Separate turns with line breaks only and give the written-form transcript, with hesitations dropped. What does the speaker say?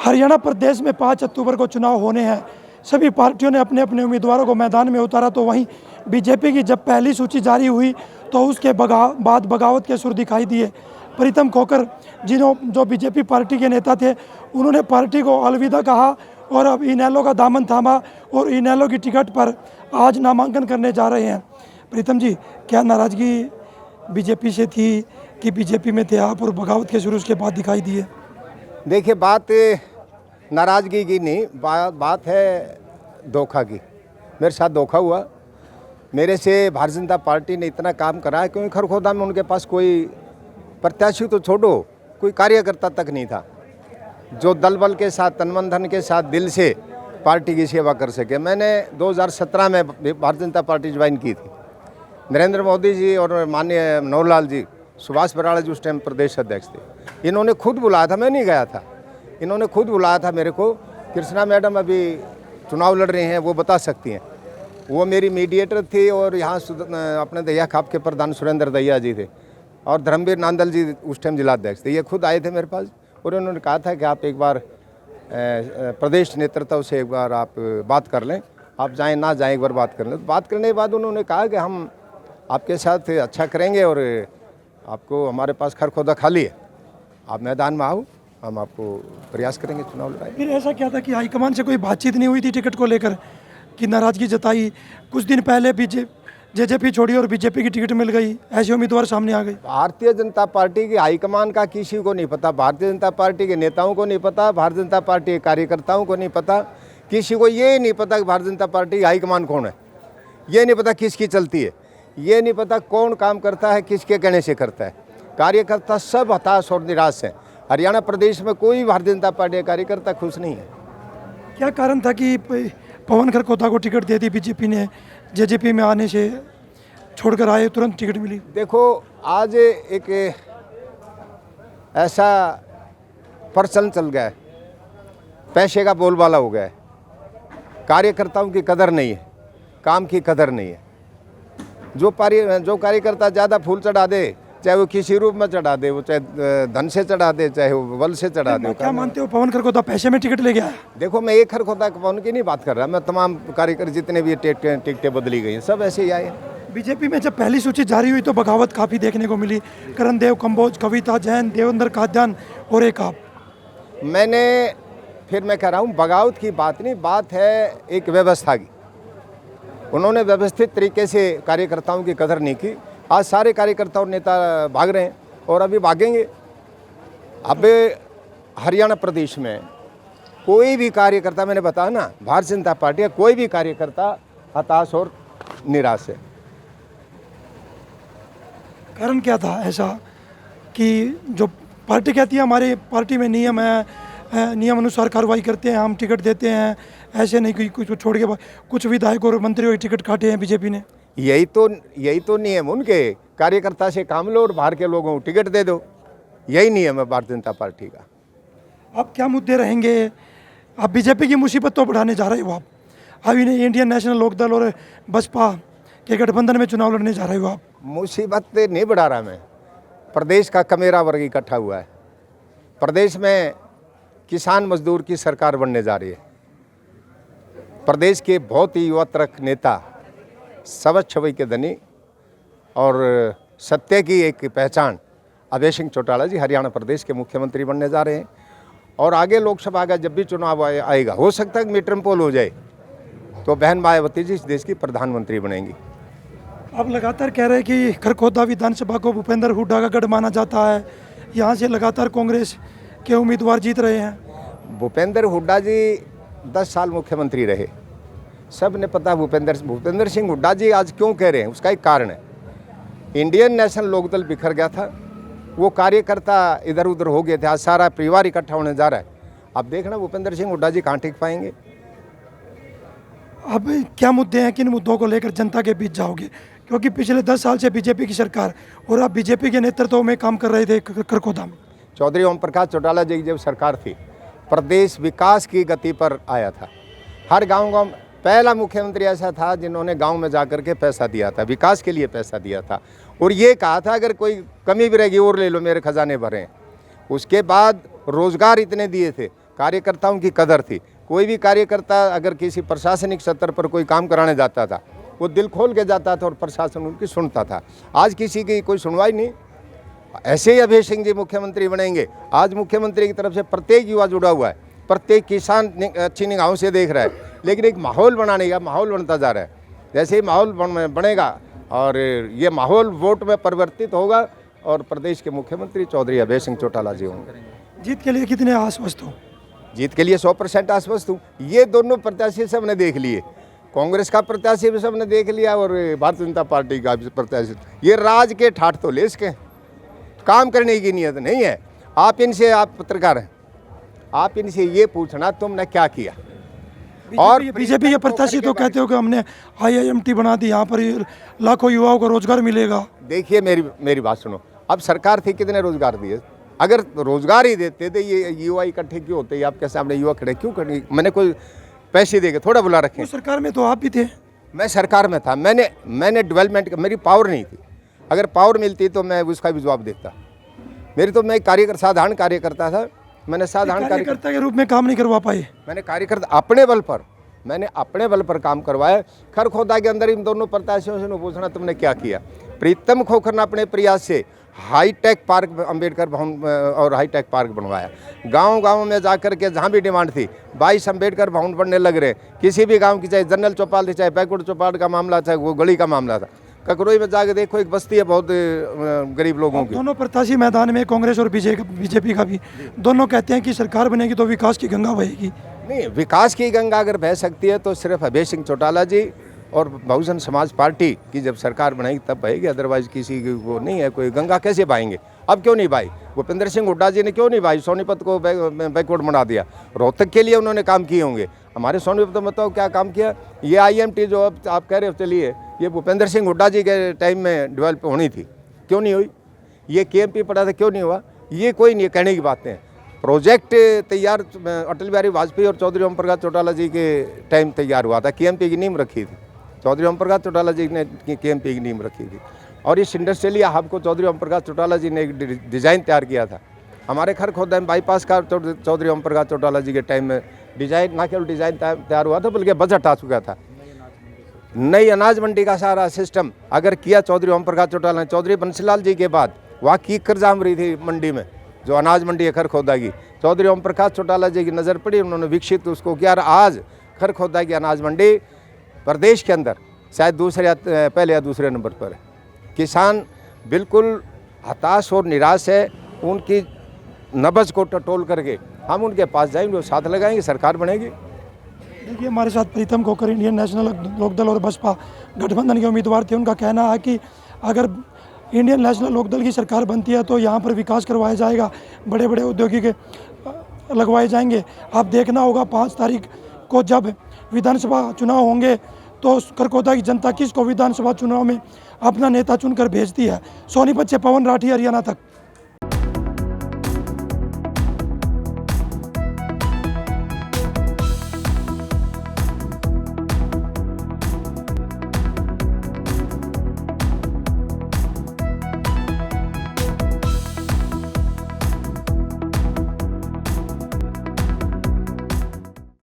हरियाणा प्रदेश में 5 अक्टूबर को चुनाव होने हैं। सभी पार्टियों ने अपने अपने उम्मीदवारों को मैदान में उतारा, तो वहीं बीजेपी की जब पहली सूची जारी हुई तो उसके बाद बगावत के सुर दिखाई दिए। प्रीतम खोकर जो बीजेपी पार्टी के नेता थे, उन्होंने पार्टी को अलविदा कहा और अब इनेलो का दामन थामा और इनेलो की टिकट पर आज नामांकन करने जा रहे हैं। प्रीतम जी, क्या नाराज़गी बीजेपी से थी कि बीजेपी में थे आप और बगावत के शुरू उसके बाद दिखाई दिए?
देखिए, बात नाराज़गी की नहीं, बात है धोखा की। मेरे साथ धोखा हुआ। मेरे से भारतीय जनता पार्टी ने इतना काम करा है, क्योंकि खरखोदा में उनके पास कोई प्रत्याशी तो छोड़ो, कोई कार्यकर्ता तक नहीं था जो दल बल के साथ, तन मन धन के साथ, दिल से पार्टी की सेवा कर सके। मैंने 2017 में भारतीय जनता पार्टी ज्वाइन की थी। नरेंद्र मोदी जी और माननीय मनोहर जी, सुभाष बराड़ा जी उस टाइम प्रदेश अध्यक्ष थे। इन्होंने खुद बुलाया था, मैं नहीं गया था। इन्होंने खुद बुलाया था मेरे को। कृष्णा मैडम अभी चुनाव लड़ रही हैं, वो बता सकती हैं। वो मेरी मीडिएटर थी और यहाँ अपने दहिया खाप के प्रधान सुरेंद्र दहिया जी थे और धर्मवीर नांदल जी उस टाइम जिलाध्यक्ष थे। ये खुद आए थे मेरे पास और उन्होंने कहा था कि आप एक बार प्रदेश नेतृत्व से एक बार आप बात कर लें, आप जाएं ना जाएं, एक बार बात कर लें। तो बात करने के बाद उन्होंने कहा कि हम आपके साथ अच्छा करेंगे और आपको हमारे पास खरखोदा खाली है, आप मैदान में आओ, हम आपको प्रयास करेंगे चुनाव लड़ाई।
फिर ऐसा क्या था कि हाईकमान से कोई बातचीत नहीं हुई थी टिकट को लेकर कि नाराज़गी जताई? कुछ दिन पहले जेजेपी छोड़ी और बीजेपी की टिकट मिल गई, ऐसे उम्मीदवार सामने आ गए।
भारतीय जनता पार्टी की हाईकमान का किसी को नहीं पता, भारतीय जनता पार्टी के नेताओं को नहीं पता, भारतीय जनता पार्टी के कार्यकर्ताओं को नहीं पता, किसी को ये नहीं पता कि भारतीय जनता पार्टी की हाईकमान कौन है। ये नहीं पता किसकी चलती है, ये नहीं पता कौन काम करता है, किसके कहने से करता है। कार्यकर्ता सब हताश और निराश हैं। हरियाणा प्रदेश में कोई भारतीय जनता पार्टी का कार्यकर्ता खुश नहीं है।
क्या कारण था कि पवन खरखोदा को टिकट दे दी बीजेपी ने? जेजेपी में आने से छोड़कर आए, तुरंत टिकट मिली।
देखो, आज एक ऐसा प्रचलन चल गया है, पैसे का बोलबाला हो गया है। कार्यकर्ताओं की कदर नहीं है, काम की कदर नहीं है। जो कार्यकर्ता ज़्यादा फूल चढ़ा दे, चाहे वो किसी रूप में चढ़ा दे, वो चाहे धन से चढ़ा दे, चाहे वो बल से चढ़ा दे।
क्या मानते हो पवन खरखोदा पैसे में टिकट ले गया?
देखो, मैं एक खरखोदा पवन की नहीं बात कर रहा, मैं तमाम कार्यकर्ता जितने भी टिकटें बदली गई हैं सब ऐसे ही आए।
बीजेपी में जब पहली सूची जारी हुई तो बगावत काफ़ी देखने को मिली। करणदेव कंबोज, कविता जैन, देवेंद्र काद्यान और एक आप।
मैं कह रहा हूँ, बगावत की बात नहीं, बात है एक व्यवस्था की। उन्होंने व्यवस्थित तरीके से कार्यकर्ताओं की कदर नहीं की। आज सारे कार्यकर्ता और नेता भाग रहे हैं और अभी भागेंगे। अब हरियाणा प्रदेश में कोई भी कार्यकर्ता, मैंने बताया ना, भारतीय जनता पार्टी का कोई भी कार्यकर्ता हताश और निराश है।
कारण क्या था ऐसा कि जो पार्टी कहती है हमारे पार्टी में नियम है, नियम अनुसार कार्रवाई करते हैं, हम टिकट देते हैं, ऐसे नहीं कि कुछ छोड़ के कुछ विधायक और मंत्रियों की टिकट काटे हैं बीजेपी ने?
यही तो नियम उनके। कार्यकर्ता से काम लो और बाहर के लोगों को टिकट दे दो, यही नियम है भारतीय जनता पार्टी का।
अब क्या मुद्दे रहेंगे? अब बीजेपी की मुसीबत तो बढ़ाने जा रहे हो आप। अभी इंडियन नेशनल लोकदल और बसपा के गठबंधन में चुनाव लड़ने जा रहे हो आप।
मुसीबत नहीं बढ़ा रहा मैं। प्रदेश का कमेरा वर्ग इकट्ठा हुआ है। प्रदेश में किसान मजदूर की सरकार बनने जा रही है। प्रदेश के बहुत ही युवात्रक नेता, सबज छवि के धनी और सत्य की एक पहचान अभय सिंह चौटाला जी हरियाणा प्रदेश के मुख्यमंत्री बनने जा रहे हैं। और आगे लोकसभा का जब भी चुनाव आएगा, हो सकता है कि मिड-टर्म पोल हो जाए तो बहन मायावती जी इस देश की प्रधानमंत्री बनेंगी।
अब लगातार कह रहे हैं कि खरखोदा विधानसभा को भूपेंद्र हुड्डा का गढ़ माना जाता है। यहाँ से लगातार कांग्रेस के उम्मीदवार जीत रहे हैं।
भूपेंद्र हुड्डा जी 10 साल मुख्यमंत्री रहे, सब ने पता। भूपेंद्र सिंह हुड्डा जी आज क्यों कह रहे हैं, उसका एक कारण है। इंडियन नेशनल लोकदल बिखर गया था, वो कार्यकर्ता इधर उधर हो गए थे, आज सारा परिवार इकट्ठा होने जा रहा है। अब देखना भूपेंद्र सिंह हुड्डा जी कहाँ टिक पाएंगे।
अब क्या मुद्दे हैं, किन मुद्दों को लेकर जनता के बीच जाओगे? क्योंकि पिछले 10 साल से बीजेपी की सरकार और आप बीजेपी के नेतृत्व में काम कर रहे थे खरखोदा में।
चौधरी ओम प्रकाश चौटाला जी की जब सरकार थी, प्रदेश विकास की गति पर आया था। हर गांव पहला मुख्यमंत्री ऐसा था जिन्होंने गांव में जाकर के पैसा दिया था, विकास के लिए पैसा दिया था और ये कहा था अगर कोई कमी भी रहेगी और ले लो, मेरे खजाने भरे। उसके बाद रोजगार इतने दिए थे, कार्यकर्ताओं की कदर थी। कोई भी कार्यकर्ता अगर किसी प्रशासनिक स्तर पर कोई काम कराने जाता था, वो दिल खोल के जाता था और प्रशासन उनकी सुनता था। आज किसी की कोई सुनवाई नहीं। ऐसे ही अभय सिंह जी मुख्यमंत्री बनेंगे। आज मुख्यमंत्री की तरफ से प्रत्येक युवा जुड़ा हुआ है, प्रत्येक किसान अच्छी निगाहों से देख रहा है, लेकिन एक माहौल बनाने का माहौल बनता जा रहा है। जैसे ही माहौल बनेगा और ये माहौल वोट में परिवर्तित होगा और प्रदेश के मुख्यमंत्री चौधरी अभय सिंह चौटाला जी होंगे।
जीत के लिए कितने आश्वस्त हो?
जीत के लिए 100% आश्वस्त हूँ। ये दोनों प्रत्याशी सबने देख लिए, कांग्रेस का प्रत्याशी भी सबने देख लिया और भारतीय जनता पार्टी का भी प्रत्याशी। ये राज के ठाठ तो ले इसके, काम करने की नीयत नहीं है। आप इनसे, आप पत्रकार हैं, आप इनसे ये पूछना तुमने क्या किया।
और बीजेपी के प्रत्याशी तो कहते हो कि हमने IIMT बना दी, यहाँ पर लाखों युवाओं को रोजगार मिलेगा।
देखिए मेरी बात सुनो, अब सरकार थी कितने रोजगार दिए? अगर रोजगार ही देते तो ये युवा इकट्ठे क्यों होते? आपके सामने युवा खड़े क्यों खड़े? मैंने कोई पैसे देके थोड़ा बुला रखे।
सरकार में तो आप भी थे।
मैं सरकार में था, मैंने डेवलपमेंट का, मेरी पावर नहीं थी। अगर पावर मिलती तो मैं उसका भी जवाब देता। मैं साधारण कार्यकर्ता था। मैंने साधारण
कार्यकर्ता के रूप में काम नहीं करवा पाए।
मैंने कार्यकर्ता मैंने अपने बल पर काम करवाया। खरखोदा के अंदर इन दोनों प्रत्याशियों से पूछना तुमने क्या किया। प्रीतम खोखर ने अपने प्रयास से हाईटेक पार्क, अम्बेडकर भवन और हाईटेक पार्क बनवाया। गांव में जाकर के जहां भी डिमांड थी 22 अम्बेडकर भवन बनने लग रहे। किसी भी गांव की, चाहे जनरल चौपाल थी, चाहे बैकवर्ड चौपाल का मामला, चाहे वो गली का मामला था। ककरोई में जाकर देखो, एक बस्ती है बहुत गरीब लोगों की।
दोनों प्रत्याशी मैदान में, कांग्रेस और बीजेपी का भी, दोनों कहते हैं कि सरकार बनेगी तो विकास की गंगा बहेगी।
नहीं, विकास की गंगा अगर बह सकती है तो सिर्फ अभय सिंह चौटाला जी और बहुजन समाज पार्टी की जब सरकार बनाएगी तब बहेगी। अदरवाइज किसी की वो नहीं है। कोई गंगा कैसे बहाएंगे? अब क्यों नहीं भाई? भूपेंद्र सिंह हुड्डा जी ने क्यों नहीं भाई? सोनीपत को बैकवर्ड बना दिया। रोहतक के लिए उन्होंने काम किए होंगे। हमारे सोनीपत में बताओ क्या काम किया? ये IIMT जो अब आप कह रहे हो, चलिए, ये भूपेंद्र सिंह हुड्डा जी के टाइम में डेवलप होनी थी, क्यों नहीं हुई? ये KMP पड़ा था, क्यों नहीं हुआ? ये कोई नहीं कहने की बातें। प्रोजेक्ट तैयार अटल बिहारी वाजपेयी और चौधरी ओम प्रकाश चौटाला जी के टाइम तैयार हुआ था। KMP की नींव रखी थी, चौधरी ओम प्रकाश चौटाला जी ने KMP की नींव रखी थी। और इस इंडस्ट्रियल हब को चौधरी ओम प्रकाश चौटाला जी ने एक डिज़ाइन तैयार किया था। हमारे खरखोदा में बाईपास का चौधरी ओम प्रकाश चौटाला जी के टाइम में डिज़ाइन, ना केवल डिज़ाइन तैयार हुआ था बल्कि बजट आ चुका था। नई अनाज मंडी का सारा सिस्टम अगर किया चौधरी ओम प्रकाश चौटाला ने। चौधरी बंसीलाल जी के बाद वहाँ कीकर जाम रही थी मंडी में, जो अनाज मंडी है खरखोदा की, चौधरी ओम प्रकाश चौटाला जी की नज़र पड़ी, उन्होंने विकसित उसको किया। आज खरखोदा की अनाज मंडी प्रदेश के अंदर शायद पहले या दूसरे नंबर पर है। किसान बिल्कुल हताश और निराश है। उनकी नब्ज को टटोल करके हम उनके पास जाएंगे, वो साथ लगाएंगे, सरकार बनेगी।
देखिए, हमारे साथ प्रीतम खोखर इंडियन नेशनल लोकदल और बसपा गठबंधन के उम्मीदवार थे। उनका कहना है कि अगर इंडियन नेशनल लोकदल की सरकार बनती है तो यहाँ पर विकास करवाया जाएगा, बड़े बड़े औद्योगिक लगवाए जाएंगे। आप देखना होगा 5 तारीख को जब विधानसभा चुनाव होंगे तो खरखोदा की जनता किसको विधानसभा चुनाव में अपना नेता चुनकर भेजती है। सोनीपत से पवन राठी, हरियाणा तक।